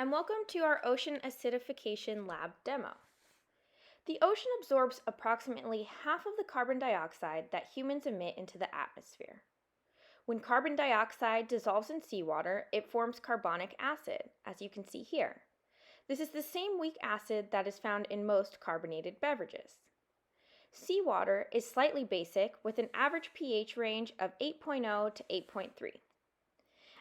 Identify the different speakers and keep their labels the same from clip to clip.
Speaker 1: and welcome to our Ocean Acidification Lab demo. The ocean absorbs approximately half of the carbon dioxide that humans emit into the atmosphere. When carbon dioxide dissolves in seawater, it forms carbonic acid, as you can see here. This is the same weak acid that is found in most carbonated beverages. Seawater is slightly basic with an average pH range of 8.0 to 8.3.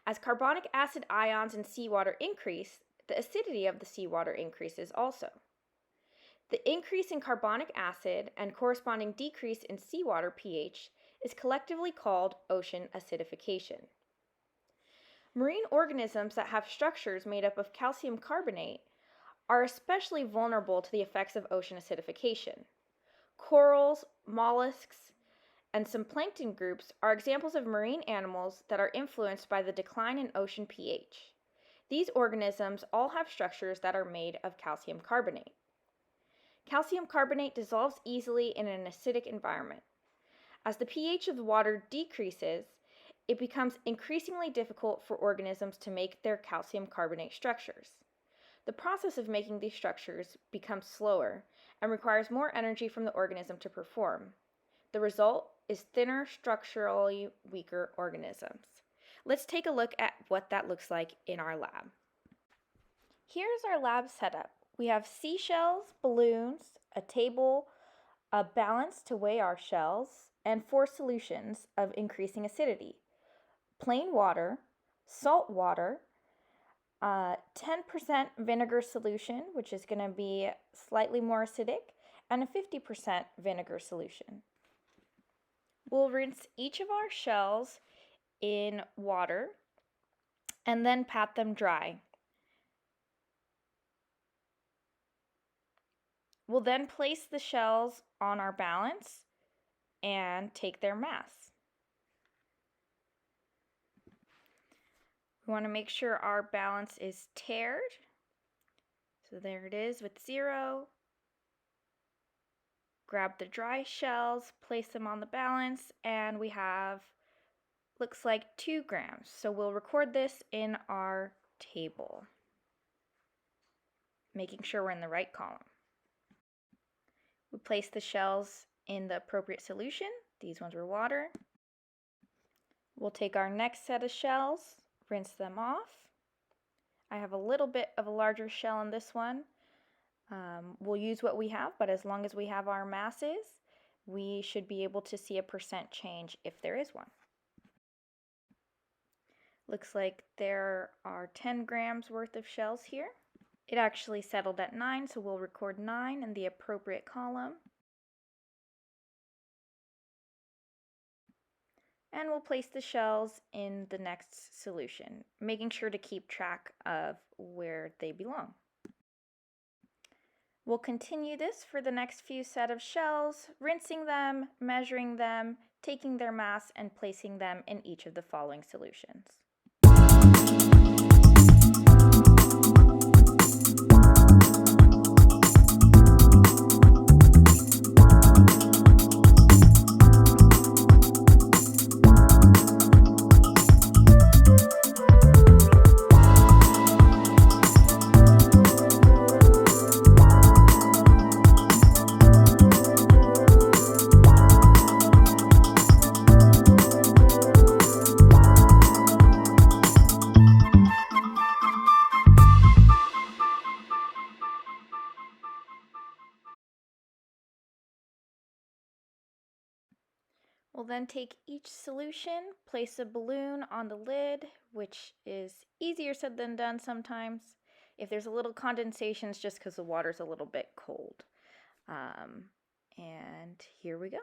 Speaker 1: As carbonic acid ions in seawater increase, the acidity of the seawater increases also. The increase in carbonic acid and corresponding decrease in seawater pH is collectively called ocean acidification. Marine organisms that have structures made up of calcium carbonate are especially vulnerable to the effects of ocean acidification. Corals, mollusks, and some plankton groups are examples of marine animals that are influenced by the decline in ocean pH. These organisms all have structures that are made of calcium carbonate. Calcium carbonate dissolves easily in an acidic environment. As the pH of the water decreases, it becomes increasingly difficult for organisms to make their calcium carbonate structures. The process of making these structures becomes slower and requires more energy from the organism to perform. The result is thinner, structurally weaker organisms. Let's take a look at what that looks like in our lab. Here's our lab setup. We have seashells, balloons, a table, a balance to weigh our shells, and 4 solutions of increasing acidity: plain water, salt water, 10% vinegar solution, which is going to be slightly more acidic, and a 50% vinegar solution. We'll rinse each of our shells in water and then pat them dry. We'll then place the shells on our balance and take their mass. We want to make sure our balance is tiered. So there it is with 0. Grab the dry shells, place them on the balance, and we have, looks like 2 grams. So we'll record this in our table, making sure we're in the right column. We place the shells in the appropriate solution. These ones were water. We'll take our next set of shells, rinse them off. I have a little bit of a larger shell in this one. We'll use what we have, but as long as we have our masses, we should be able to see a percent change if there is one. Looks like there are 10 grams worth of shells here. It actually settled at 9, so we'll record 9 in the appropriate column. And we'll place the shells in the next solution, making sure to keep track of where they belong. We'll continue this for the next few set of shells, rinsing them, measuring them, taking their mass, and placing them in each of the following solutions. We'll then take each solution, place a balloon on the lid, which is easier said than done sometimes. If there's a little condensation, it's just because the water's a little bit cold. And here we go.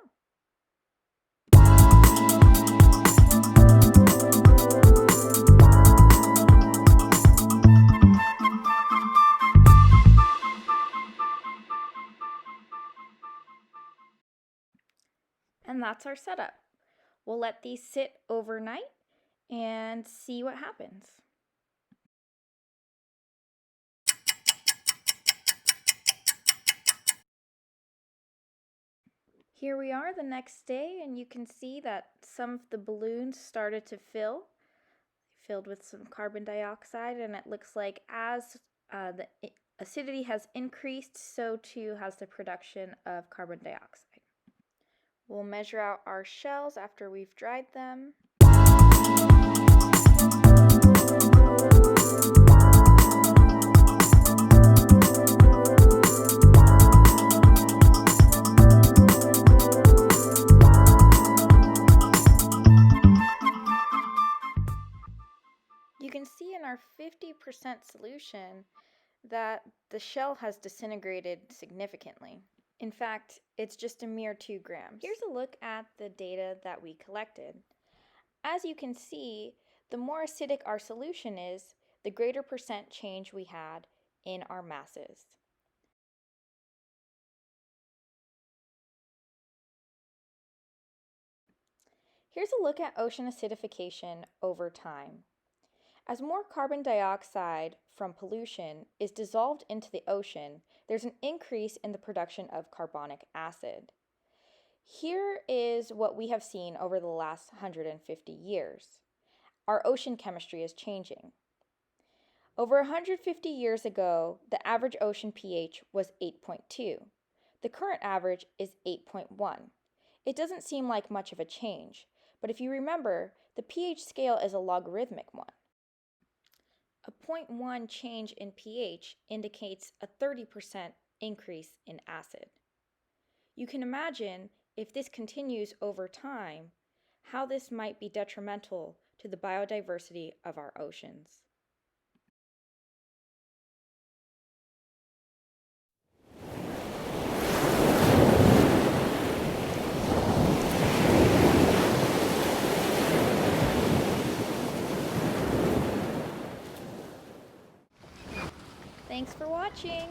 Speaker 1: And that's our setup. We'll let these sit overnight and see what happens. Here we are the next day, and you can see that some of the balloons started to fill. Filled with some carbon dioxide, and it looks like as The acidity has increased, so too has the production of carbon dioxide. We'll measure out our shells after we've dried them. You can see in our 50% solution that the shell has disintegrated significantly. In fact, it's just a mere 2 grams. Here's a look at the data that we collected. As you can see, the more acidic our solution is, the greater percent change we had in our masses. Here's a look at ocean acidification over time. As more carbon dioxide from pollution is dissolved into the ocean, there's an increase in the production of carbonic acid. Here is what we have seen over the last 150 years. Our ocean chemistry is changing. Over 150 years ago, the average ocean pH was 8.2. The current average is 8.1. It doesn't seem like much of a change, but if you remember, the pH scale is a logarithmic one. A 0.1 change in pH indicates a 30% increase in acid. You can imagine, if this continues over time, how this might be detrimental to the biodiversity of our oceans. Thanks for watching!